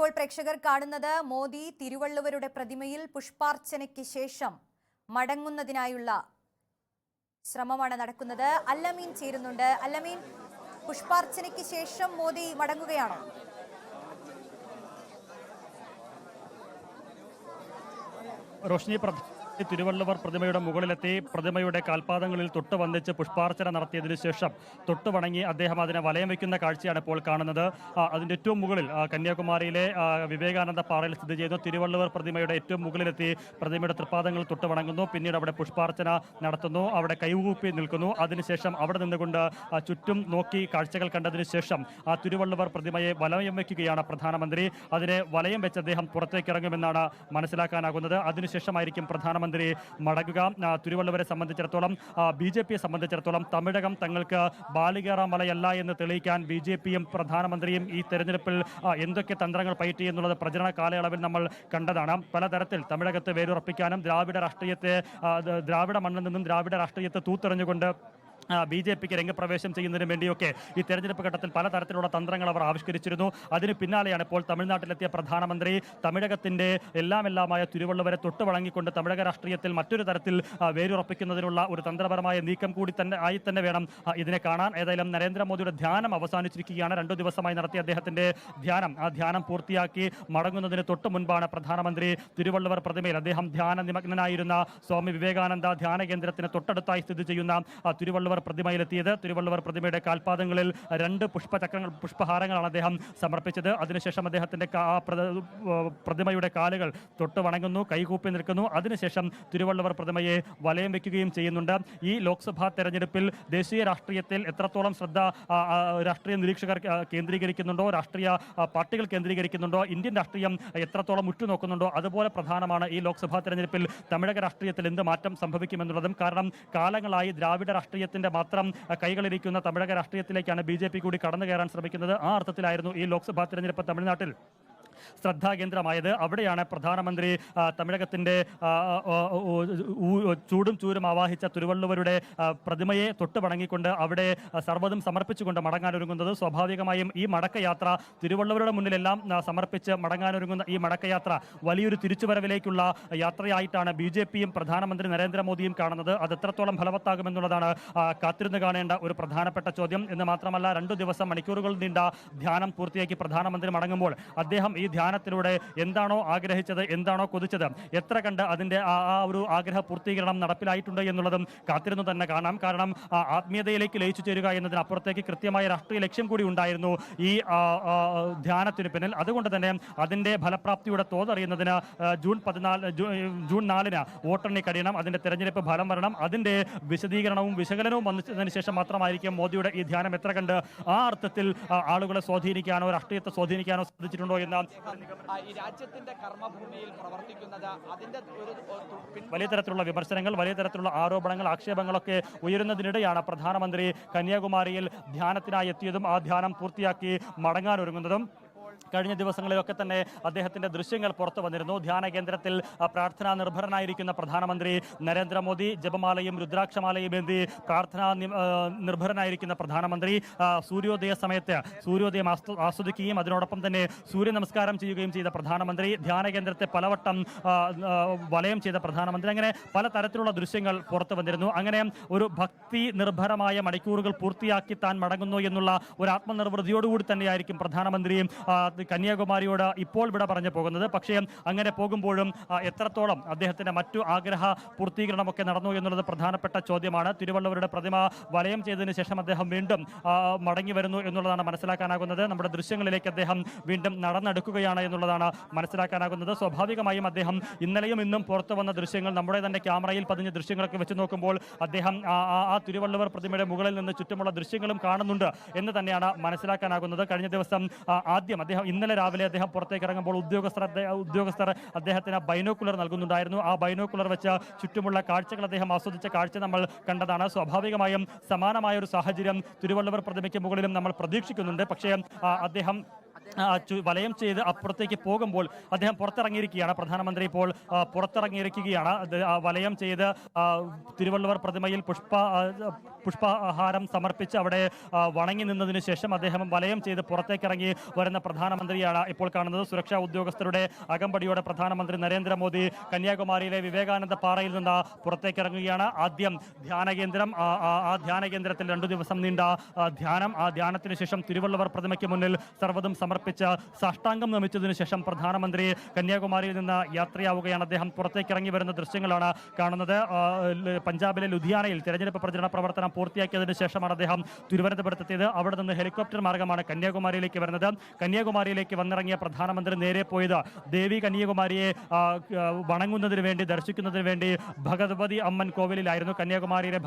ഇപ്പോൾ പ്രേക്ഷകർ കാണുന്നത് മോദി തിരുവള്ളുവരുടെ പ്രതിമയിൽ പുഷ്പാർച്ചനയ്ക്ക് ശേഷം മടങ്ങുന്നതിനായുള്ള ശ്രമമാണ് നടക്കുന്നത്. അല്ലമീൻ ചേരുന്നുണ്ട്. അല്ലമീൻ, പുഷ്പാർച്ചനയ്ക്ക് ശേഷം മോദി മടങ്ങുകയാണോ? റോഷ്നി, തിരുവള്ളുവർ പ്രതിമയുടെ മുകളിലെത്തി പ്രതിമയുടെ കാൽപാദങ്ങളിൽ തൊട്ട് വന്നിച്ച് പുഷ്പാർച്ചന നടത്തിയതിനു ശേഷം തൊട്ട് വണങ്ങി അദ്ദേഹം അതിനെ വലയം വയ്ക്കുന്ന കാഴ്ചയാണ് ഇപ്പോൾ കാണുന്നത്. അതിൻ്റെ ഏറ്റവും മുകളിൽ കന്യാകുമാരിയിലെ വിവേകാനന്ദ പാറയിൽ സ്ഥിതി ചെയ്യുന്ന തിരുവള്ളുവർ പ്രതിമയുടെ ഏറ്റവും മുകളിലെത്തി പ്രതിമയുടെ തൃപ്പാദങ്ങൾ തൊട്ട് വണങ്ങുന്നു. പിന്നീട് അവിടെ പുഷ്പാർച്ചന നടത്തുന്നു, അവിടെ കൈകൂപ്പി നിൽക്കുന്നു. അതിനുശേഷം അവിടെ നിന്നുകൊണ്ട് ചുറ്റും നോക്കി കാഴ്ചകൾ കണ്ടതിനു ശേഷം ആ തിരുവള്ളുവർ പ്രതിമയെ വലയം വയ്ക്കുകയാണ് പ്രധാനമന്ത്രി. അതിനെ വലയം വെച്ച് അദ്ദേഹം പുറത്തേക്ക് ഇറങ്ങുമെന്നാണ് മനസ്സിലാക്കാനാകുന്നത്. അതിനുശേഷമായിരിക്കും പ്രധാനമന്ത്രി മടങ്ങുക. തിരുവള്ളുവരെ സംബന്ധിച്ചിടത്തോളം, BJPയെ സംബന്ധിച്ചിടത്തോളം തമിഴകം തങ്ങൾക്ക് ബാലികേറ മലയല്ല എന്ന് തെളിയിക്കാൻ BJPയും പ്രധാനമന്ത്രിയും ഈ തെരഞ്ഞെടുപ്പിൽ എന്തൊക്കെ തന്ത്രങ്ങൾ പയറ്റി എന്നുള്ളത് പ്രചരണ കാലയളവിൽ നമ്മൾ കണ്ടതാണ്. പലതരത്തിൽ തമിഴകത്തെ വേരുറപ്പിക്കാനും ദ്രാവിഡ മണ്ണിൽ നിന്നും ദ്രാവിഡ രാഷ്ട്രീയത്തെ തൂത്തെറിഞ്ഞുകൊണ്ട് BJPക്ക് രംഗപ്രവേശം ചെയ്യുന്നതിന് വേണ്ടിയൊക്കെ ഈ തെരഞ്ഞെടുപ്പ് ഘട്ടത്തിൽ പലതരത്തിലുള്ള തന്ത്രങ്ങൾ അവർ ആവിഷ്കരിച്ചിരുന്നു. അതിന് പിന്നാലെയാണ് ഇപ്പോൾ തമിഴ്നാട്ടിലെത്തിയ പ്രധാനമന്ത്രി തമിഴകത്തിന്റെ എല്ലാമായ തിരുവള്ളുവരെ തൊട്ട് വഴങ്ങിക്കൊണ്ട് തമിഴക രാഷ്ട്രീയത്തിൽ മറ്റൊരു തരത്തിൽ വേരുറപ്പിക്കുന്നതിനുള്ള ഒരു തന്ത്രപരമായ നീക്കം കൂടി തന്നെ വേണം ഇതിനെ കാണാൻ. ഏതായാലും നരേന്ദ്രമോദിയുടെ ധ്യാനം അവസാനിച്ചിരിക്കുകയാണ്. 2 ദിവസമായി നടത്തിയ അദ്ദേഹത്തിന്റെ ആ ധ്യാനം പൂർത്തിയാക്കി മടങ്ങുന്നതിന് തൊട്ട് മുൻപാണ് പ്രധാനമന്ത്രി തിരുവള്ളുവർ പ്രതിമയിൽ അദ്ദേഹം ധ്യാന നിമഗ്നനായിരുന്ന സ്വാമി വിവേകാനന്ദ ധ്യാന കേന്ദ്രത്തിന് തൊട്ടടുത്തായി സ്ഥിതി ചെയ്യുന്ന തിരുവള്ളുവർ പ്രതിമയിലെത്തിയത്. തിരുവള്ളുവർ പ്രതിമയുടെ കാൽപാദങ്ങളിൽ 2 പുഷ്പഹാരങ്ങളാണ് അദ്ദേഹം സമർപ്പിച്ചത്. അതിനുശേഷം അദ്ദേഹത്തിന്റെ പ്രതിമയുടെ കാലുകൾ തൊട്ട് വണങ്ങുന്നു, കൈകൂപ്പി നിൽക്കുന്നു. അതിനുശേഷം തിരുവള്ളുവർ പ്രതിമയെ വലയം വെക്കുകയും ചെയ്യുന്നുണ്ട്. ഈ ലോക്സഭാ തെരഞ്ഞെടുപ്പിൽ ദേശീയ രാഷ്ട്രീയത്തിൽ എത്രത്തോളം ശ്രദ്ധ രാഷ്ട്രീയ നിരീക്ഷകർ കേന്ദ്രീകരിക്കുന്നുണ്ടോ, രാഷ്ട്രീയ പാർട്ടികൾ കേന്ദ്രീകരിക്കുന്നുണ്ടോ, ഇന്ത്യൻ രാഷ്ട്രീയം എത്രത്തോളം ഉറ്റുനോക്കുന്നുണ്ടോ, അതുപോലെ പ്രധാനമാണ് ഈ ലോക്സഭാ തെരഞ്ഞെടുപ്പിൽ തമിഴക രാഷ്ട്രീയത്തിൽ എന്ത് മാറ്റം സംഭവിക്കുമെന്നുള്ളതും. കാരണം കാലങ്ങളായി ദ്രാവിഡ രാഷ്ട്രീയത്തിന്റെ മാത്രം കൈകളിരിക്കുന്ന തമിഴക രാഷ്ട്രീയത്തിലേക്കാണ് BJP കൂടി കടന്നു കയറാൻ ശ്രമിക്കുന്നത്. ആ അർത്ഥത്തിലായിരുന്നു ഈ ലോക്സഭാ തെരഞ്ഞെടുപ്പ് തമിഴ്നാട്ടിൽ ശ്രദ്ധാകേന്ദ്രമായത്. അവിടെയാണ് പ്രധാനമന്ത്രി തമിഴകത്തിന്റെ ചൂടും ചൂരും ആവാഹിച്ച തിരുവള്ളുവരുടെ പ്രതിമയെ തൊട്ട് വണങ്ങിക്കൊണ്ട് അവിടെ സർവ്വതും സമർപ്പിച്ചുകൊണ്ട് മടങ്ങാനൊരുങ്ങുന്നത്. സ്വാഭാവികമായും ഈ മടക്കയാത്ര തിരുവള്ളുവരുടെ മുന്നിലെല്ലാം സമർപ്പിച്ച് മടങ്ങാനൊരുങ്ങുന്ന ഈ മടക്കയാത്ര വലിയൊരു തിരിച്ചുവരവിലേക്കുള്ള യാത്രയായിട്ടാണ് BJPയും പ്രധാനമന്ത്രി നരേന്ദ്രമോദിയും കാണുന്നത്. അത് എത്രത്തോളം ഫലവത്താകുമെന്നുള്ളതാണ് കാത്തിരുന്ന് കാണേണ്ട ഒരു പ്രധാനപ്പെട്ട ചോദ്യം. എന്ന് മാത്രമല്ല, 2 ദിവസം മണിക്കൂറുകൾ നീണ്ട ധ്യാനം പൂർത്തിയാക്കി പ്രധാനമന്ത്രി മടങ്ങുമ്പോൾ അദ്ദേഹം ഈ ധ്യാനത്തിലൂടെ എന്താണോ ആഗ്രഹിച്ചത്, എന്താണോ കൊതിച്ചത്, എത്ര കണ്ട് അതിൻ്റെ ആ ഒരു ആഗ്രഹ പൂർത്തീകരണം നടപ്പിലായിട്ടുണ്ട് എന്നുള്ളതും കാത്തിരുന്നു തന്നെ കാണാം. കാരണം ആത്മീയതയിലേക്ക് ലയിച്ചു ചേരുക എന്നതിനപ്പുറത്തേക്ക് കൃത്യമായ രാഷ്ട്രീയ ലക്ഷ്യം കൂടി ഉണ്ടായിരുന്നു ഈ ധ്യാനത്തിന് പിന്നിൽ. അതുകൊണ്ട് തന്നെ അതിൻ്റെ ഫലപ്രാപ്തിയുടെ തോതറിയുന്നതിന് ജൂൺ 4-ന് വോട്ടെണ്ണി കഴിയണം, അതിൻ്റെ തെരഞ്ഞെടുപ്പ് ഫലം വരണം. അതിൻ്റെ വിശദീകരണവും വിശകലനവും വന്നതിന് ശേഷം മാത്രമായിരിക്കും മോദിയുടെ ഈ ധ്യാനം എത്ര കണ്ട് ആ അർത്ഥത്തിൽ ആളുകളെ സ്വാധീനിക്കാനോ രാഷ്ട്രീയത്തെ സ്വാധീനിക്കാനോ സാധിച്ചിട്ടുണ്ടോ എന്ന ഈ രാജ്യത്തിന്റെ കർമ്മഭൂമിയിൽ പ്രവർത്തിക്കുന്നത് അതിന്റെ വലിയ തരത്തിലുള്ള വിമർശനങ്ങൾ, വലിയ തരത്തിലുള്ള ആരോപണങ്ങൾ, ആക്ഷേപങ്ങളൊക്കെ ഉയരുന്നതിനിടെയാണ് പ്രധാനമന്ത്രി കന്യാകുമാരിയിൽ ധ്യാനത്തിനായി എത്തിയതും ആ ധ്യാനം പൂർത്തിയാക്കി മടങ്ങാനൊരുങ്ങുന്നതും. കഴിഞ്ഞ ദിവസങ്ങളിലൊക്കെ തന്നെ അദ്ദേഹത്തിന്റെ ദൃശ്യങ്ങൾ പുറത്തു വന്നിരുന്നു. ധ്യാന കേന്ദ്രത്തിൽ പ്രാർത്ഥനാ നിർഭരനായിരിക്കുന്ന പ്രധാനമന്ത്രി നരേന്ദ്രമോദി ജപമാലയും രുദ്രാക്ഷമാലയും എന്തി പ്രാർത്ഥനാ നിർഭരനായിരിക്കുന്ന പ്രധാനമന്ത്രി സൂര്യോദയ സമയത്ത് സൂര്യോദയം ആസ്വദിക്കുകയും അതിനോടൊപ്പം തന്നെ സൂര്യ നമസ്കാരം ചെയ്യുകയും ചെയ്ത പ്രധാനമന്ത്രി, ധ്യാന കേന്ദ്രത്തെ പലവട്ടം വലയം ചെയ്ത പ്രധാനമന്ത്രി, അങ്ങനെ പലതരത്തിലുള്ള ദൃശ്യങ്ങൾ പുറത്തു വന്നിരുന്നു. അങ്ങനെ ഒരു ഭക്തി നിർഭരമായ മണിക്കൂറുകൾ പൂർത്തിയാക്കി താൻ മടങ്ങുന്നു എന്നുള്ള ഒരു ആത്മനിർവൃതിയോടുകൂടി തന്നെയായിരിക്കും പ്രധാനമന്ത്രി കന്യാകുമാരിയോട് ഇപ്പോൾ വിട പറഞ്ഞു പോകുന്നത്. പക്ഷേ അങ്ങനെ പോകുമ്പോഴും എത്രത്തോളം അദ്ദേഹത്തിന്റെ മറ്റു ആഗ്രഹ പൂർത്തീകരണമൊക്കെ നടന്നു എന്നുള്ളത് പ്രധാനപ്പെട്ട ചോദ്യമാണ്. തിരുവള്ളുവരുടെ പ്രതിമ വലയം ചെയ്തതിനു ശേഷം അദ്ദേഹം വീണ്ടും മടങ്ങി വരുന്നു എന്നുള്ളതാണ് മനസ്സിലാക്കാനാകുന്നത്. നമ്മുടെ ദൃശ്യങ്ങളിലേക്ക് അദ്ദേഹം വീണ്ടും നടന്നെടുക്കുകയാണ് എന്നുള്ളതാണ് മനസ്സിലാക്കാനാകുന്നത്. സ്വാഭാവികമായും അദ്ദേഹം ഇന്നലെയും ഇന്നും പുറത്തു വന്ന ദൃശ്യങ്ങൾ, നമ്മുടെ തന്നെ ക്യാമറയിൽ പതിഞ്ഞ ദൃശ്യങ്ങളൊക്കെ വെച്ച് നോക്കുമ്പോൾ അദ്ദേഹം ആ തിരുവള്ളുവർ പ്രതിമയുടെ മുകളിൽ നിന്ന് ചുറ്റുമുള്ള ദൃശ്യങ്ങളും കാണുന്നുണ്ട് എന്ന് തന്നെയാണ് മനസ്സിലാക്കാനാകുന്നത്. കഴിഞ്ഞ ദിവസം ആദ്യം ഇന്നലെ രാവിലെ അദ്ദേഹം പുറത്തേക്ക് ഇറങ്ങുമ്പോൾ ഉദ്യോഗസ്ഥർ അദ്ദേഹത്തിന് ബൈനോക്കുലർ നൽകുന്നുണ്ടായിരുന്നു. ആ ബൈനോക്കുലർ വെച്ച് ചുറ്റുമുള്ള കാഴ്ചകൾ അദ്ദേഹം ആസ്വദിച്ച കാഴ്ച നമ്മൾ കണ്ടതാണ്. സ്വാഭാവികമായും സമാനമായ ഒരു സാഹചര്യം തിരുവള്ളുവർ പ്രതിമയ്ക്ക് മുകളിലും നമ്മൾ പ്രതീക്ഷിക്കുന്നുണ്ട്. പക്ഷേ അദ്ദേഹം വലയം ചെയ്ത് അപ്പുറത്തേക്ക് പോകുമ്പോൾ അദ്ദേഹം പുറത്തിറങ്ങിയിരിക്കുകയാണ്. പ്രധാനമന്ത്രി ഇപ്പോൾ പുറത്തിറങ്ങിയിരിക്കുകയാണ്. വലയം ചെയ്ത് തിരുവള്ളുവർ പ്രതിമയിൽ പുഷ്പഹാരം സമർപ്പിച്ച് അവിടെ വണങ്ങി നിന്നതിന് ശേഷം അദ്ദേഹം വലയം ചെയ്ത് പുറത്തേക്കിറങ്ങി വരുന്ന പ്രധാനമന്ത്രിയാണ് ഇപ്പോൾ കാണുന്നത്. സുരക്ഷാ ഉദ്യോഗസ്ഥരുടെ അകമ്പടിയോടെ പ്രധാനമന്ത്രി നരേന്ദ്രമോദി കന്യാകുമാരിയിലെ വിവേകാനന്ദ പാറയിൽ നിന്ന് പുറത്തേക്കിറങ്ങുകയാണ്. ആദ്യം ധ്യാനകേന്ദ്രം, ആ ധ്യാനകേന്ദ്രത്തിൽ 2 ദിവസം നീണ്ട ധ്യാനം, ആ ധ്യാനത്തിന് ശേഷം തിരുവള്ളുവർ പ്രതിമയ്ക്ക് മുന്നിൽ സർവ്വതും സമർപ്പിച്ച് സാഷ്ടാംഗം നമിച്ചതിനു ശേഷം പ്രധാനമന്ത്രി കന്യാകുമാരിയിൽ നിന്ന് യാത്രയാവുകയാണ്. അദ്ദേഹം പുറത്തേക്ക് ഇറങ്ങി വരുന്ന ദൃശ്യങ്ങളാണ് കാണുന്നത്. പഞ്ചാബിലെ ലുധിയാനയിൽ തെരഞ്ഞെടുപ്പ് പ്രചരണ പ്രവർത്തനം പൂർത്തിയാക്കിയതിനു ശേഷമാണ് അദ്ദേഹം തിരുവനന്തപുരത്തെത്തിയത്. അവിടെ നിന്ന് ഹെലികോപ്റ്റർ മാർഗമാണ് കന്യാകുമാരിയിലേക്ക് വരുന്നത്. കന്യാകുമാരിയിലേക്ക് വന്നിറങ്ങിയ പ്രധാനമന്ത്രി നേരെ പോയത് ദേവി കന്യാകുമാരിയെ വണങ്ങുന്നതിന് വേണ്ടി, ദർശിക്കുന്നതിന് വേണ്ടി ഭഗവതി അമ്മൻ കോവിലിലായിരുന്നു. കന്യാകുമാരിയിലെ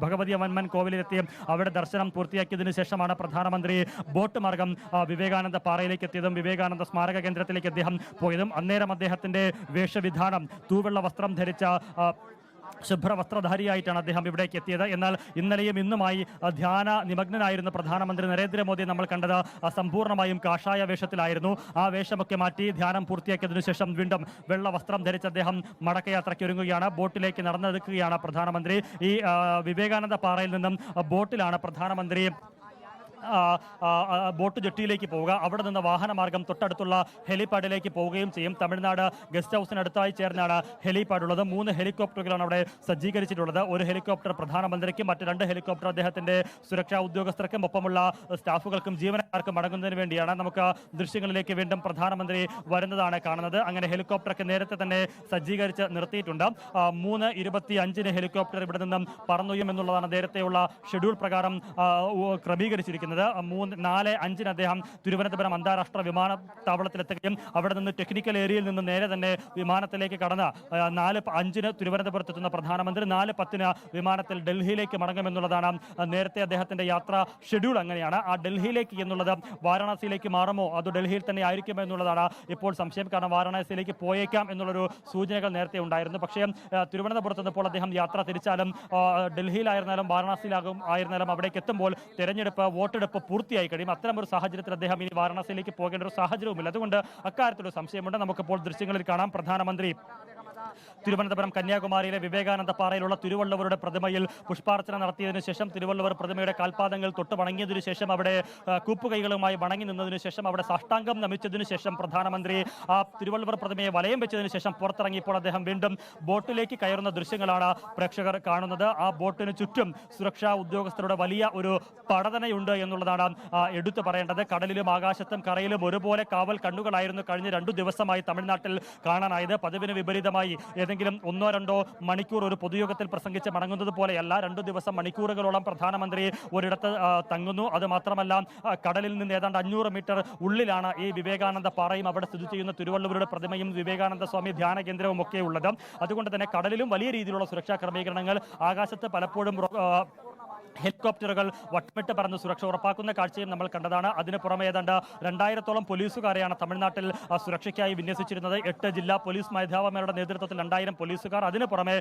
ഭഗവതി അമ്മൻ കോവിലിലെത്തി അവിടെ ദർശനം പൂർത്തിയാക്കിയതിനു ശേഷമാണ് പ്രധാനമന്ത്രി ബോട്ട് മാർഗം വിവേകാനന്ദ പാറയിലേക്ക് എത്തിയതും വിവേകാനന്ദ സ്മാരക കേന്ദ്രത്തിലേക്ക് അദ്ദേഹം പോയതും. അന്നേരം അദ്ദേഹത്തിന്റെ വേഷവിധാനം തൂവെള്ള വസ്ത്രം ധരിച്ച ശുഭ്രവസ്ത്രധാരിയായിട്ടാണ് അദ്ദേഹം ഇവിടേക്ക് എത്തിയത്. എന്നാൽ ഇന്നലെയും ഇന്നുമായി ധ്യാന നിമഗ്നനായിരുന്ന പ്രധാനമന്ത്രി നരേന്ദ്രമോദി നമ്മൾ കണ്ടത് സമ്പൂർണ്ണമായും കാഷായ വേഷത്തിലായിരുന്നു. ആ വേഷമൊക്കെ മാറ്റി ധ്യാനം പൂർത്തിയാക്കിയതിനു ശേഷം വീണ്ടും വെള്ള വസ്ത്രം ധരിച്ച് അദ്ദേഹം മടക്കയാത്രയ്ക്ക് ഒരുങ്ങുകയാണ്. ബോട്ടിലേക്ക് നടന്നെടുക്കുകയാണ് പ്രധാനമന്ത്രി. ഈ വിവേകാനന്ദ പാറയിൽ നിന്നും ബോട്ടിലാണ് പ്രധാനമന്ത്രി ബോട്ട് ജെട്ടിയിലേക്ക് പോവുക. അവിടെ നിന്ന് വാഹനമാർഗം തൊട്ടടുത്തുള്ള ഹെലിപാഡിലേക്ക് പോവുകയും ചെയ്യും. തമിഴ്നാട് ഗസ്റ്റ് ഹൗസിനടുത്തായി ചേർന്നാണ് ഹെലിപാഡ് ഉള്ളത്. 3 ഹെലികോപ്റ്ററുകളാണ് അവിടെ സജ്ജീകരിച്ചിട്ടുള്ളത്. ഒരു ഹെലികോപ്റ്റർ പ്രധാനമന്ത്രിക്കും മറ്റ് 2 ഹെലികോപ്റ്റർ അദ്ദേഹത്തിന്റെ സുരക്ഷാ ഉദ്യോഗസ്ഥർക്കും ഒപ്പമുള്ള സ്റ്റാഫുകൾക്കും ജീവനക്കാർക്കും അടങ്ങുന്നതിന് വേണ്ടിയാണ്. നമുക്ക് ദൃശ്യങ്ങളിലേക്ക് വീണ്ടും പ്രധാനമന്ത്രി വരുന്നതാണ് കാണുന്നത്. അങ്ങനെ ഹെലികോപ്റ്ററൊക്കെ നേരത്തെ തന്നെ സജ്ജീകരിച്ച് നിർത്തിയിട്ടുണ്ട്. 3:25 ഹെലികോപ്റ്റർ ഇവിടെ നിന്നും പറന്നുയും എന്നുള്ളതാണ് നേരത്തെയുള്ള ഷെഡ്യൂൾ പ്രകാരം ക്രമീകരിച്ചിരിക്കുന്നത്. 4:05 അദ്ദേഹം തിരുവനന്തപുരം അന്താരാഷ്ട്ര വിമാനത്താവളത്തിലെത്തുകയും അവിടെ നിന്ന് ടെക്നിക്കൽ ഏരിയയിൽ നിന്ന് നേരെ തന്നെ വിമാനത്തിലേക്ക് കടന്ന് 4:05 തിരുവനന്തപുരത്തെത്തുന്ന പ്രധാനമന്ത്രി 4:10 വിമാനത്തിൽ ഡൽഹിയിലേക്ക് മടങ്ങുമെന്നുള്ളതാണ് നേരത്തെ അദ്ദേഹത്തിന്റെ യാത്രാ ഷെഡ്യൂൾ. അങ്ങനെയാണ്. ആ ഡൽഹിയിലേക്ക് എന്നുള്ളത് വാരണാസിയിലേക്ക് മാറുമോ അതോ ഡൽഹിയിൽ തന്നെ ആയിരിക്കുമോ എന്നുള്ളതാണ് ഇപ്പോൾ സംശയം. കാരണം വാരണാസിയിലേക്ക് പോയേക്കാം എന്നുള്ളൊരു സൂചനകൾ നേരത്തെ ഉണ്ടായിരുന്നു. പക്ഷേ തിരുവനന്തപുരത്ത് നിന്നപ്പോൾ അദ്ദേഹം യാത്ര തിരിച്ചാലും ഡൽഹിയിലായിരുന്നാലും ആയിരുന്നാലും അവിടേക്ക് എത്തുമ്പോൾ തെരഞ്ഞെടുപ്പ് വോട്ടെടുപ്പ് പൂർത്തിയായി കഴിയും. അത്തരമൊരു സാഹചര്യത്തിൽ അദ്ദേഹം ഇനി വാരണാസിയിലേക്ക് പോകേണ്ട ഒരു സാഹചര്യവുമില്ല. അതുകൊണ്ട് അക്കാര്യത്തിലൊരു സംശയമുണ്ട്. നമുക്കിപ്പോൾ ദൃശ്യങ്ങളിൽ കാണാം. പ്രധാനമന്ത്രി തിരുവനന്തപുരം കന്യാകുമാരിയിലെ വിവേകാനന്ദ പാറയിലുള്ള തിരുവള്ളുവരുടെ പ്രതിമയിൽ പുഷ്പാർച്ചന നടത്തിയതിനു ശേഷം തിരുവള്ളുവർ പ്രതിമയുടെ കാൽപാദങ്ങൾ തൊട്ട് വണങ്ങിയതിനു ശേഷം അവിടെ കൂപ്പുകൈകളുമായി വണങ്ങി നിന്നതിനു ശേഷം അവിടെ സാഷ്ടാംഗം നമിച്ചതിനു ശേഷം പ്രധാനമന്ത്രി ആ തിരുവള്ളുവർ പ്രതിമയെ വലയം വെച്ചതിനു ശേഷം പുറത്തിറങ്ങിയപ്പോൾ അദ്ദേഹം വീണ്ടും ബോട്ടിലേക്ക് കയറുന്ന ദൃശ്യങ്ങളാണ് പ്രേക്ഷകർ കാണുന്നത്. ആ ബോട്ടിന് ചുറ്റും സുരക്ഷാ ഉദ്യോഗസ്ഥരുടെ വലിയ ഒരു പടതനയുണ്ട് എന്നുള്ളതാണ് എടുത്തു പറയേണ്ടത്. കടലിലും ആകാശത്തും കരയിലും ഒരുപോലെ കാവൽ കണ്ണുകളായിരുന്നു കഴിഞ്ഞ 2 ദിവസമായി തമിഴ്നാട്ടിൽ കാണാനായത്. പതിവിന് വിപരീതമായി ഏതെങ്കിലും 1-2 മണിക്കൂർ ഒരു പൊതുയോഗത്തിൽ പ്രസംഗിച്ച് മടങ്ങുന്നത് പോലെയല്ല. 2 ദിവസം മണിക്കൂറുകളോളം പ്രധാനമന്ത്രി ഒരിടത്ത് തങ്ങുന്നു. അത് മാത്രമല്ല കടലിൽ നിന്ന് ഏതാണ്ട് 500 മീറ്റർ ഉള്ളിലാണ് ഈ വിവേകാനന്ദ പാറയും അവിടെ സ്ഥിതി ചെയ്യുന്ന തിരുവള്ളുവരുടെ പ്രതിമയും വിവേകാനന്ദ സ്വാമി ധ്യാന കേന്ദ്രവും ഒക്കെ ഉള്ളത്. അതുകൊണ്ട് തന്നെ കടലിലും വലിയ രീതിയിലുള്ള സുരക്ഷാ ക്രമീകരണങ്ങൾ, ആകാശത്ത് പലപ്പോഴും ഹെലികോപ്റ്ററുകൾ വട്ടമിട്ട് പറന്ന് സുരക്ഷ ഉറപ്പാക്കുന്ന കാഴ്ചയും നമ്മൾ കണ്ടതാണ്. അതിന് പുറമെ ഏതാണ്ട് 2000-ഓളം പോലീസുകാരെയാണ് തമിഴ്നാട്ടിൽ സുരക്ഷയ്ക്കായി വിന്യസിച്ചിരുന്നത്. 8 ജില്ലാ പോലീസ് മേധാവിമാരുടെ നേതൃത്വത്തിൽ 2000 പോലീസുകാർ, അതിന് പുറമെ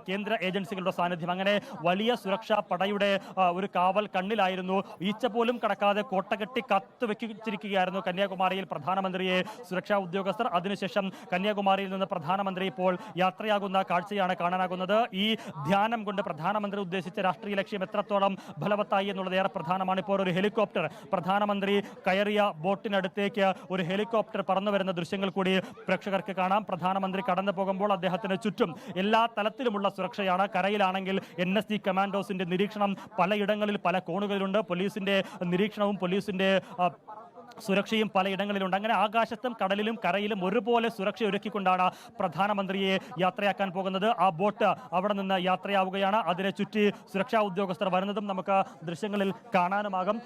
കേന്ദ്ര ഏജൻസികളുടെ സാന്നിധ്യം. അങ്ങനെ വലിയ സുരക്ഷാ പടയുടെ ഒരു കാവൽ കണ്ണിലായിരുന്നു. ഈച്ച പോലും കടക്കാതെ കോട്ടകെട്ടി കത്തുവെച്ചിരിക്കുകയായിരുന്നു കന്യാകുമാരിയിൽ പ്രധാനമന്ത്രിയെ സുരക്ഷാ ഉദ്യോഗസ്ഥർ. അതിനുശേഷം കന്യാകുമാരിയിൽ നിന്ന് പ്രധാനമന്ത്രി ഇപ്പോൾ യാത്രയാകുന്ന കാഴ്ചയാണ് കാണാനാകുന്നത്. ഈ ധ്യാനം കൊണ്ട് പ്രധാനമന്ത്രി ഉദ്ദേശിച്ച രാഷ്ട്രീയ ലക്ഷ്യം എത്രത്തോളം ഫലവത്തായി എന്നുള്ളത് ഏറെ പ്രധാനമാണ്. ഇപ്പോൾ ഒരു ഹെലികോപ്റ്റർ, പ്രധാനമന്ത്രി കയറിയ ബോട്ടിനടുത്തേക്ക് ഒരു ഹെലികോപ്റ്റർ പറന്നു വരുന്ന ദൃശ്യങ്ങൾ കൂടി പ്രേക്ഷകർക്ക് കാണാം. പ്രധാനമന്ത്രി കടന്നു പോകുമ്പോൾ അദ്ദേഹത്തിന് ചുറ്റും എല്ലാ തലത്തിലുമുള്ള സുരക്ഷയാണ്. കരയിലാണെങ്കിൽ NSG കമാൻഡോസിന്റെ നിരീക്ഷണം പലയിടങ്ങളിൽ പല കോണുകളിലുണ്ട്. പോലീസിന്റെ നിരീക്ഷണവും പോലീസിന്റെ സുരക്ഷയും പലയിടങ്ങളിലുണ്ട്. അങ്ങനെ ആകാശത്തും കടലിലും കരയിലും ഒരുപോലെ സുരക്ഷ ഒരുക്കിക്കൊണ്ടാണ് പ്രധാനമന്ത്രിയെ യാത്രയാക്കാൻ പോകുന്നത്. ആ ബോട്ട് അവിടെ നിന്ന് യാത്രയാവുകയാണ്. അതിനെ ചുറ്റി സുരക്ഷാ ഉദ്യോഗസ്ഥർ വരുന്നതും നമുക്ക് ദൃശ്യങ്ങളിൽ കാണാനുമാകും.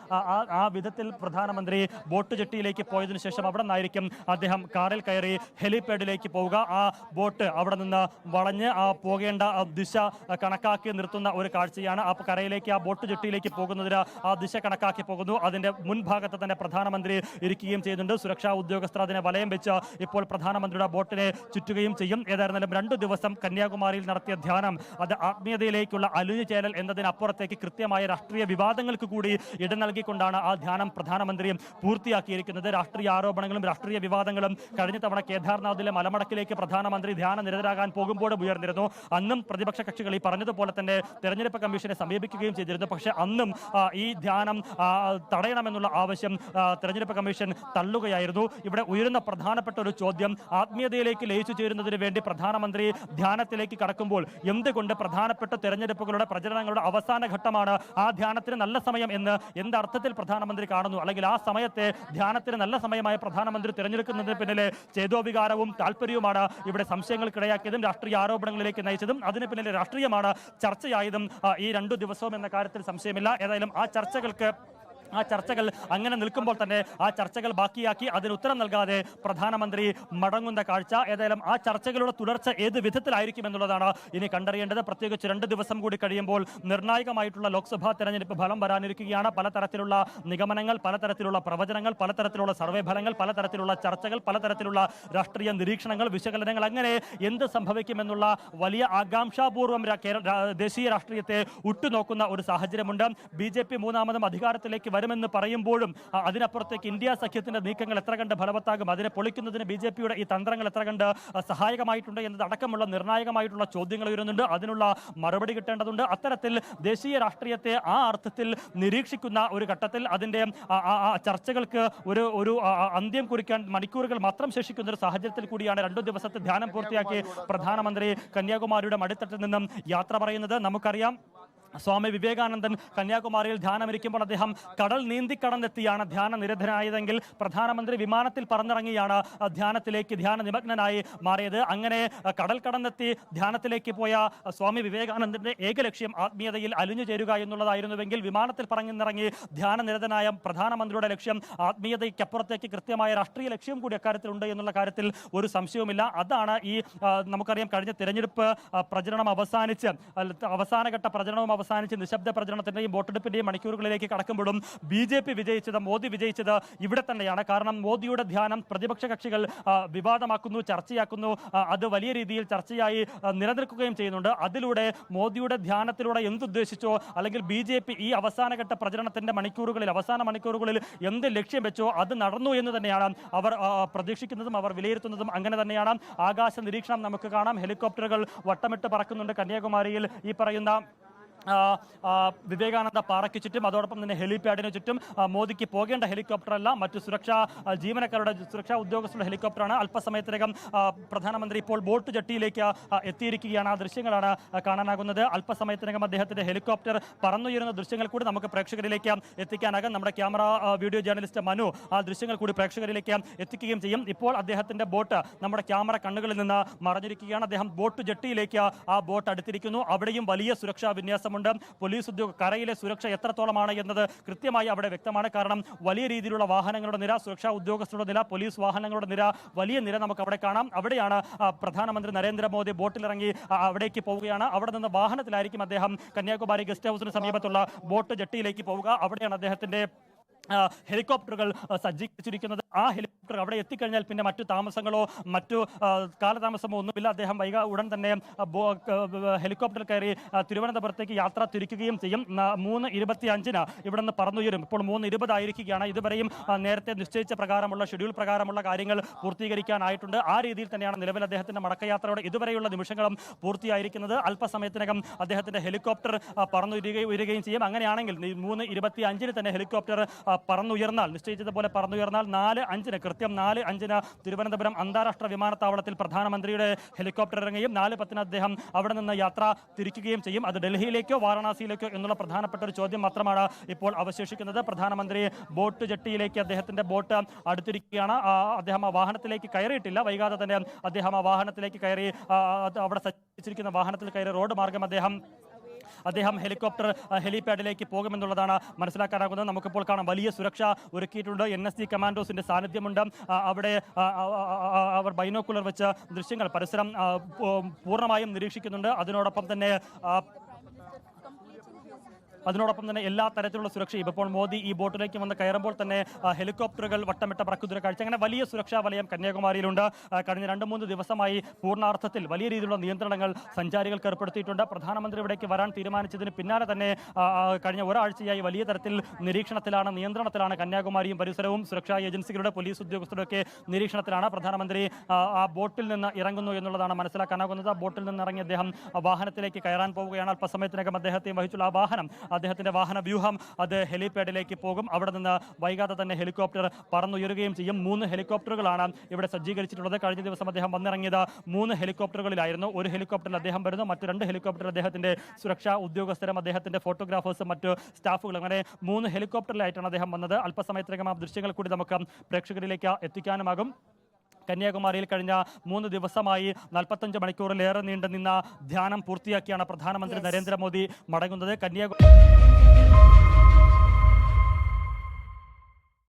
ആ വിധത്തിൽ പ്രധാനമന്ത്രി ബോട്ട് ജെട്ടിയിലേക്ക് പോയതിനു ശേഷം അവിടെ നിന്നായിരിക്കും അദ്ദേഹം കാറിൽ കയറി ഹെലിപാഡിലേക്ക് പോവുക. ആ ബോട്ട് അവിടെ നിന്ന് വളഞ്ഞ് പോകേണ്ട ദിശ കണക്കാക്കി നിർത്തുന്ന ഒരു കാഴ്ചയാണ്. ആ കരയിലേക്ക്, ആ ബോട്ട് ജെട്ടിയിലേക്ക് പോകുന്നതിന് ആ ദിശ കണക്കാക്കി പോകുന്നു. അതിന്റെ മുൻഭാഗത്ത് തന്നെ പ്രധാനമന്ത്രി ഇരിക്കുകയും ചെയ്യുന്നുണ്ട്. സുരക്ഷാ ഉദ്യോഗസ്ഥർ അതിനെ വലയം വെച്ച് ഇപ്പോൾ പ്രധാനമന്ത്രിയുടെ ബോട്ടിനെ ചുറ്റുകയും ചെയ്യും. ഏതായിരുന്നാലും 2 ദിവസം കന്യാകുമാരിയിൽ നടത്തിയ ധ്യാനം അത് ആത്മീയതയിലേക്കുള്ള അലിഞ്ഞു ചേരൽ എന്നതിനപ്പുറത്തേക്ക് കൃത്യമായ രാഷ്ട്രീയ വിവാദങ്ങൾക്ക് കൂടി ഇട നൽകിക്കൊണ്ടാണ് ആ ധ്യാനം പ്രധാനമന്ത്രിയും പൂർത്തിയാക്കിയിരിക്കുന്നത്. രാഷ്ട്രീയ ആരോപണങ്ങളും രാഷ്ട്രീയ വിവാദങ്ങളും കഴിഞ്ഞ തവണ കേദാർനാഥിലെ മലമടക്കിലേക്ക് പ്രധാനമന്ത്രി ധ്യാന നിരതരാകാൻ പോകുമ്പോഴും ഉയർന്നിരുന്നു. അന്നും പ്രതിപക്ഷ കക്ഷികൾ ഈ പറഞ്ഞതുപോലെ തന്നെ തെരഞ്ഞെടുപ്പ് കമ്മീഷനെ സമീപിക്കുകയും ചെയ്തിരുന്നു. പക്ഷേ അന്നും ഈ ധ്യാനം തടയണമെന്നുള്ള ആവശ്യം തെരഞ്ഞെടുപ്പ് കമ്മീഷൻ തള്ളുകയായിരുന്നു. ഇവിടെ ഉയരുന്ന പ്രധാനപ്പെട്ട ഒരു ചോദ്യം, ആത്മീയതയിലേക്ക് ലയിച്ചു ചേരുന്നതിന് വേണ്ടി പ്രധാനമന്ത്രി ധ്യാനത്തിലേക്ക് കടക്കുമ്പോൾ എന്തുകൊണ്ട് പ്രധാനപ്പെട്ട തെരഞ്ഞെടുപ്പുകളുടെ പ്രചരണങ്ങളുടെ അവസാന ഘട്ടമാണ് ആ ധ്യാനത്തിന് നല്ല സമയം എന്ന് എന്തർത്ഥത്തിൽ പ്രധാനമന്ത്രി കാണുന്നു? അല്ലെങ്കിൽ ആ സമയത്തെ ധ്യാനത്തിന് നല്ല സമയമായ പ്രധാനമന്ത്രി തിരഞ്ഞെടുക്കുന്നതിന് പിന്നിലെ ചേതോവികാരവും താല്പര്യവുമാണ് ഇവിടെ സംശയങ്ങൾക്കിടയാക്കിയതും രാഷ്ട്രീയ ആരോപണങ്ങളിലേക്ക് നയിച്ചതും അതിന് പിന്നിലെ രാഷ്ട്രീയമാണ് ചർച്ചയായതും ഈ 2 ദിവസവും എന്ന കാര്യത്തിൽ സംശയമില്ല. ഏതായാലും ആ ചർച്ചകൾ അങ്ങനെ നിൽക്കുമ്പോൾ തന്നെ ആ ചർച്ചകൾ ബാക്കിയാക്കി അതിന് ഉത്തരം നൽകാതെ പ്രധാനമന്ത്രി മടങ്ങുന്ന കാഴ്ച, ഏതായാലും ആ ചർച്ചകളുടെ തുടർച്ച ഏത് വിധത്തിലായിരിക്കും എന്നുള്ളതാണ് ഇനി കണ്ടറിയേണ്ടത്. പ്രത്യേകിച്ച് 2 ദിവസം കൂടി കഴിയുമ്പോൾ നിർണായകമായിട്ടുള്ള ലോക്സഭാ തെരഞ്ഞെടുപ്പ് ഫലം വരാനിരിക്കുകയാണ്. പലതരത്തിലുള്ള നിഗമനങ്ങൾ, പലതരത്തിലുള്ള പ്രവചനങ്ങൾ, പലതരത്തിലുള്ള സർവേ ഫലങ്ങൾ, പലതരത്തിലുള്ള ചർച്ചകൾ, പലതരത്തിലുള്ള രാഷ്ട്രീയ നിരീക്ഷണങ്ങൾ, വിശകലനങ്ങൾ, അങ്ങനെ എന്ത് സംഭവിക്കുമെന്നുള്ള വലിയ ആകാംക്ഷാപൂർവ്വം ദേശീയ രാഷ്ട്രീയത്തെ ഉറ്റുനോക്കുന്ന ഒരു സാഹചര്യമുണ്ട്. BJP മൂന്നാമതും അധികാരത്തിലേക്ക് വരുമെന്ന് പറയുമ്പോഴും അതിനപ്പുറത്തേക്ക് ഇന്ത്യ സഖ്യത്തിന്റെ നീക്കങ്ങൾ എത്ര കണ്ട് ഫലവത്താകും, അതിനെ പൊളിക്കുന്നതിന് BJPയുടെ ഈ തന്ത്രങ്ങൾ എത്ര കണ്ട് സഹായകമായിട്ടുണ്ട് എന്നതടക്കമുള്ള നിർണായകമായിട്ടുള്ള ചോദ്യങ്ങൾ ഉയരുന്നുണ്ട്. അതിനുള്ള മറുപടി കിട്ടേണ്ടതുണ്ട്. അത്തരത്തിൽ ദേശീയ രാഷ്ട്രീയത്തെ ആ അർത്ഥത്തിൽ നിരീക്ഷിക്കുന്ന ഒരു ഘട്ടത്തിൽ അതിന്റെ ചർച്ചകൾക്ക് ഒരു അന്ത്യം കുറിക്കാൻ മണിക്കൂറുകൾ മാത്രം ശേഷിക്കുന്ന ഒരു സാഹചര്യത്തിൽ കൂടിയാണ് 2 ദിവസത്തെ ധ്യാനം പൂർത്തിയാക്കി പ്രധാനമന്ത്രി കന്യാകുമാരിയുടെ മടിത്തട്ടിൽ നിന്നും യാത്ര പറയുന്നത്. നമുക്കറിയാം, സ്വാമി വിവേകാനന്ദൻ കന്യാകുമാരിയിൽ ധ്യാനമിരിക്കുമ്പോൾ അദ്ദേഹം കടൽ നീന്തിക്കടന്നെത്തിയാണ് ധ്യാന നിരതനായതെങ്കിൽ പ്രധാനമന്ത്രി വിമാനത്തിൽ പറന്നിറങ്ങിയാണ് ധ്യാന നിമഗ്നനായി മാറിയത്. അങ്ങനെ കടൽ കടന്നെത്തി ധ്യാനത്തിലേക്ക് പോയ സ്വാമി വിവേകാനന്ദന്റെ ഏക ലക്ഷ്യം ആത്മീയതയിൽ അലിഞ്ഞു ചേരുക എന്നുള്ളതായിരുന്നുവെങ്കിൽ വിമാനത്തിൽ പറന്നിറങ്ങി ധ്യാന നിരതനായ പ്രധാനമന്ത്രിയുടെ ലക്ഷ്യം ആത്മീയതയ്ക്കപ്പുറത്തേക്ക് കൃത്യമായ രാഷ്ട്രീയ ലക്ഷ്യം കൂടി അക്കാര്യത്തിലുണ്ട് എന്നുള്ള കാര്യത്തിൽ ഒരു സംശയവുമില്ല. അതാണ് നമുക്കറിയാം, കഴിഞ്ഞ തിരഞ്ഞെടുപ്പ് പ്രചരണം അവസാനഘട്ട പ്രചരണവും അവസാനിച്ച് നിശബ്ദ പ്രചരണത്തിന്റെയും വോട്ടെടുപ്പിന്റെയും മണിക്കൂറുകളിലേക്ക് കടക്കുമ്പോഴും BJP വിജയിച്ചത്, മോദി വിജയിച്ചത് ഇവിടെ തന്നെയാണ്. കാരണം മോദിയുടെ ധ്യാനം പ്രതിപക്ഷ കക്ഷികൾ വിവാദമാക്കുന്നു, ചർച്ചയാക്കുന്നു. അത് വലിയ രീതിയിൽ ചർച്ചയായി നിലനിൽക്കുകയും ചെയ്യുന്നുണ്ട്. അതിലൂടെ മോദിയുടെ ധ്യാനത്തിലൂടെ എന്തുദ്ദേശിച്ചോ, അല്ലെങ്കിൽ BJP ഈ അവസാനഘട്ട പ്രചരണത്തിന്റെ അവസാന മണിക്കൂറുകളിൽ എന്ത് ലക്ഷ്യം വെച്ചോ അത് നടന്നു എന്ന് തന്നെയാണ് അവർ പ്രതീക്ഷിക്കുന്നതും അവർ വിലയിരുത്തുന്നതും. അങ്ങനെ തന്നെയാണ്. ആകാശ നിരീക്ഷണം നമുക്ക് കാണാം. ഹെലികോപ്റ്ററുകൾ വട്ടമിട്ട് പറക്കുന്നുണ്ട് കന്യാകുമാരിയിൽ. ഈ പറയുന്ന വിവേകാനന്ദ പാറയ്ക്ക് ചുറ്റും, അതോടൊപ്പം തന്നെ ഹെലിപാഡിന് ചുറ്റും. മോദിക്ക് പോകേണ്ട ഹെലികോപ്റ്റർ അല്ല, മറ്റു സുരക്ഷാ ഉദ്യോഗസ്ഥരുടെ ഹെലികോപ്റ്ററാണ്. അല്പസമയത്തിനകം പ്രധാനമന്ത്രി ഇപ്പോൾ ബോട്ട് ജെട്ടിയിലേക്ക് എത്തിയിരിക്കുകയാണ്. ആ ദൃശ്യങ്ങളാണ് കാണാനാകുന്നത്. അല്പസമയത്തിനകം അദ്ദേഹത്തിന്റെ ഹെലികോപ്റ്റർ പറന്നുയരുന്ന ദൃശ്യങ്ങൾ കൂടി നമുക്ക് പ്രേക്ഷകരിലേക്ക് എത്തിക്കാനാകും. നമ്മുടെ ക്യാമറ വീഡിയോ ജേർണലിസ്റ്റ് മനു ആ ദൃശ്യങ്ങൾ കൂടി പ്രേക്ഷകരിലേക്ക് എത്തിക്കുകയും ചെയ്യും. ഇപ്പോൾ അദ്ദേഹത്തിന്റെ ബോട്ട് നമ്മുടെ ക്യാമറ കണ്ണുകളിൽ നിന്ന് മറഞ്ഞിരിക്കുകയാണ്. അദ്ദേഹം ബോട്ട് ജെട്ടിയിലേക്ക് ആ ബോട്ട് അടുത്തിരിക്കുന്നു. അവിടെയും വലിയ സുരക്ഷാ വിന്യാസം പോലീസ് കരയിലെ സുരക്ഷ എത്രത്തോളമാണ് എന്നത് കൃത്യമായി അവിടെ വ്യക്തമാണ്. കാരണം വലിയ രീതിയിലുള്ള വാഹനങ്ങളുടെ നിര, സുരക്ഷാ ഉദ്യോഗസ്ഥരുടെ നിര, പോലീസ് വാഹനങ്ങളുടെ നിര, വലിയ നിര നമുക്ക് അവിടെ കാണാം. അവിടെയാണ് പ്രധാനമന്ത്രി നരേന്ദ്രമോദി ബോട്ടിലിറങ്ങി അവിടേക്ക് പോവുകയാണ്. അവിടെ നിന്ന് വാഹനത്തിലായിരിക്കും അദ്ദേഹം കന്യാകുമാരി ഗസ്റ്റ് ഹൗസിന് സമീപത്തുള്ള ബോട്ട് ജെട്ടിയിലേക്ക് പോവുക. അവിടെയാണ് അദ്ദേഹത്തിന്റെ ഹെലികോപ്റ്ററുകൾ സജ്ജീകരിച്ചിരിക്കുന്നത്. ആ ഹെലികോപ്റ്റർ അവിടെ എത്തിക്കഴിഞ്ഞാൽ പിന്നെ മറ്റു താമസങ്ങളോ മറ്റു കാലതാമസമോ ഒന്നുമില്ല. അദ്ദേഹം ഉടൻ തന്നെ ഹെലികോപ്റ്റർ കയറി തിരുവനന്തപുരത്തേക്ക് യാത്ര തിരിക്കുകയും ചെയ്യും. 3:25 ഇവിടെ നിന്ന് പറന്നുയരും. ഇപ്പോൾ 3:20 ആയിരിക്കുകയാണ്. ഇതുവരെയും നേരത്തെ നിശ്ചയിച്ച പ്രകാരമുള്ള ഷെഡ്യൂൾ പ്രകാരമുള്ള കാര്യങ്ങൾ പൂർത്തീകരിക്കാനായിട്ടുണ്ട്. ആ രീതിയിൽ തന്നെയാണ് നിലവിൽ അദ്ദേഹത്തിന്റെ മടക്കയാത്രയുടെ ഇതുവരെയുള്ള നിമിഷങ്ങളും പൂർത്തിയായിരിക്കുന്നത്. അല്പസമയത്തിനകം അദ്ദേഹത്തിന്റെ ഹെലികോപ്റ്റർ പറന്നുയരുകയും ചെയ്യും. അങ്ങനെയാണെങ്കിൽ 3:25 തന്നെ ഹെലികോപ്റ്റർ പറന്നുയർന്നാൽ, നിശ്ചയിച്ചതുപോലെ പറന്നുയർന്നാൽ 4:05 കൃത്യം 4:05 തിരുവനന്തപുരം അന്താരാഷ്ട്ര വിമാനത്താവളത്തിൽ പ്രധാനമന്ത്രിയുടെ ഹെലികോപ്റ്റർ ഇറങ്ങുകയും 4:10 അദ്ദേഹം അവിടെ നിന്ന് യാത്ര തിരിക്കുകയും ചെയ്യും. അത് ഡൽഹിയിലേക്കോ വാരണാസിയിലേക്കോ എന്നുള്ള പ്രധാനപ്പെട്ട ഒരു ചോദ്യം മാത്രമാണ് ഇപ്പോൾ അവശേഷിക്കുന്നത്. പ്രധാനമന്ത്രി ബോട്ട് ജെട്ടിയിലേക്ക് അദ്ദേഹത്തിന്റെ ബോട്ട് അടുത്തിരിക്കുകയാണ്. അദ്ദേഹം ആ വാഹനത്തിലേക്ക് കയറിയിട്ടില്ല. വൈകാതെ തന്നെ അദ്ദേഹം ആ വാഹനത്തിലേക്ക് കയറി അവിടെ സജ്ജീകരിച്ചിരിക്കുന്ന വാഹനത്തിൽ കയറി റോഡ് മാർഗം അദ്ദേഹം ഹെലിപാഡിലേക്ക് പോകുമെന്നുള്ളതാണ് മനസ്സിലാക്കാനാകുന്നത്. നമുക്കിപ്പോൾ കാണാം, വലിയ സുരക്ഷ ഒരുക്കിയിട്ടുണ്ട്. NSG കമാൻഡോസിന്റെ സാന്നിധ്യമുണ്ട് അവിടെ. അവർ ബൈനോക്കുലർ വെച്ച് ദൃശ്യങ്ങൾ പരിസരം പൂർണ്ണമായും നിരീക്ഷിക്കുന്നുണ്ട്. അതിനോടൊപ്പം തന്നെ അതിനോടൊപ്പം തന്നെ എല്ലാ തരത്തിലുള്ള സുരക്ഷയും ഇപ്പോൾ മോദി ഈ ബോട്ടിലേക്ക് വന്ന് കയറുമ്പോൾ തന്നെ ഹെലികോപ്റ്ററുകൾ വട്ടമിട്ട പറക്കുന്ന കാഴ്ച, അങ്ങനെ വലിയ സുരക്ഷാ വലയം കന്യാകുമാരിയിലുണ്ട്. കഴിഞ്ഞ 2-3 ദിവസമായി പൂർണ്ണാർത്ഥത്തിൽ വലിയ രീതിയിലുള്ള നിയന്ത്രണങ്ങൾ സഞ്ചാരികൾക്ക് ഏർപ്പെടുത്തിയിട്ടുണ്ട്. പ്രധാനമന്ത്രി ഇവിടേക്ക് വരാൻ തീരുമാനിച്ചതിന് പിന്നാലെ തന്നെ കഴിഞ്ഞ ഒരാഴ്ചയായി വലിയ തരത്തിൽ നിരീക്ഷണത്തിലാണ്, നിയന്ത്രണത്തിലാണ് കന്യാകുമാരിയും പരിസരവും. സുരക്ഷാ ഏജൻസികളുടെ പോലീസ് ഉദ്യോഗസ്ഥരുടെ ഒക്കെ നിരീക്ഷണത്തിലാണ്. പ്രധാനമന്ത്രി ആ ബോട്ടിൽ നിന്ന് ഇറങ്ങുന്നു എന്നുള്ളതാണ് മനസ്സിലാക്കാനാകുന്നത്. ബോട്ടിൽ നിന്ന് ഇറങ്ങി അദ്ദേഹം വാഹനത്തിലേക്ക് കയറാൻ പോവുകയാണ്. അല്പസമയത്തിനകം അദ്ദേഹത്തെ വഹിച്ചുള്ള ആ വാഹനം, അദ്ദേഹത്തിന്റെ വാഹന വ്യൂഹം അത് ഹെലിപാഡിലേക്ക് പോകും. അവിടെ നിന്ന് വൈകാതെ തന്നെ ഹെലികോപ്റ്റർ പറന്നുയരുകയും ചെയ്യും. 3 ഹെലികോപ്റ്ററുകളാണ് ഇവിടെ സജ്ജീകരിച്ചിട്ടുള്ളത്. കഴിഞ്ഞ ദിവസം അദ്ദേഹം വന്നിറങ്ങിയത് 3 ഹെലികോപ്റ്ററുകളിലായിരുന്നു. ഒരു ഹെലികോപ്റ്ററിൽ അദ്ദേഹം വരുന്നു, മറ്റ് 2 ഹെലികോപ്റ്ററിൽ അദ്ദേഹത്തിന്റെ സുരക്ഷാ ഉദ്യോഗസ്ഥരും അദ്ദേഹത്തിന്റെ ഫോട്ടോഗ്രാഫേഴ്സും മറ്റ് സ്റ്റാഫുകളും, അങ്ങനെ 3 ഹെലികോപ്റ്ററിലായിട്ടാണ് അദ്ദേഹം വന്നത്. അല്പസമയത്തിനകം ആ ദൃശ്യങ്ങൾ കൂടി നമുക്ക് പ്രേക്ഷകരിലേക്ക് എത്തിക്കാനുമാകും. കന്യാകുമാരിയിൽ കഴിഞ്ഞ 3 ദിവസമായി 45 മണിക്കൂറിലേറെ നീണ്ടു നിന്ന ധ്യാനം പൂർത്തിയാക്കിയാണ് പ്രധാനമന്ത്രി നരേന്ദ്രമോദി മടങ്ങുന്നത്.